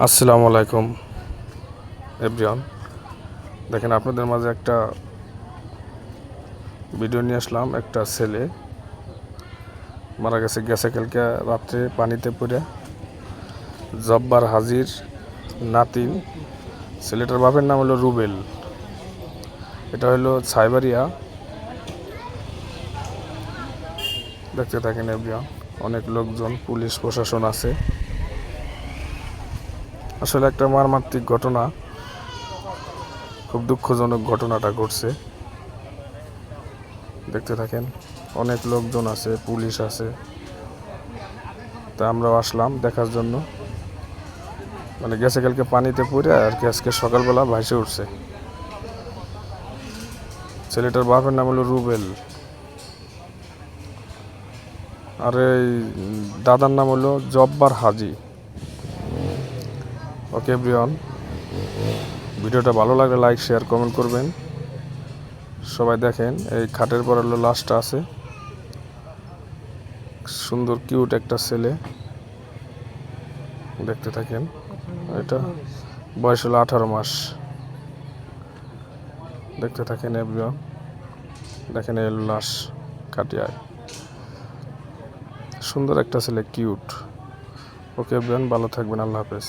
আসসালামু আলাইকুম এভরিওয়ান। দেখেন আপনাদের মাঝে একটা ভিডিও নিয়ে আসলাম। একটা ছেলে মারা গেছে কালকে রাত্রে পানিতে পড়ে। জব্বার হাজির নাতিন, ছেলেটার বাপের নাম হলো রুবেল। এটা হলো ছাইবাড়িয়া। দেখতে থাকেন এভরিওয়ান, অনেক লোকজন, পুলিশ প্রশাসন আছে। আসলে একটা মর্মান্তিক ঘটনা, খুব দুঃখজনক ঘটনাটা ঘটছে। দেখতে থাকেন, অনেক লোকজন আছে, পুলিশ আছে। তা আমরাও আসলাম দেখার জন্য। মানে কালকে পানিতে পড়ে আর কি আজকে সকালবেলা ভাসে উঠছে। ছেলেটার বাপের নাম হলো রুবেল, আর এই দাদার নাম হলো জব্বার হাজি। ওকে এভরিওয়ান, ভিডিওটা ভালো লাগলে লাইক, শেয়ার, কমেন্ট করবেন। সবাই দেখেন, এই খাটের পর হলো লাশটা আছে। সুন্দর কিউট একটা ছেলে, দেখতে থাকেন। এটা বয়স হলো 18 মাস। দেখতে থাকেন এভরিওয়ান, দেখেন এই লাশ কাটিয়ায়। সুন্দর একটা ছেলে, কিউট। ওকে এভরিওয়ান, ভালো থাকবেন, আল্লাহ হাফেজ।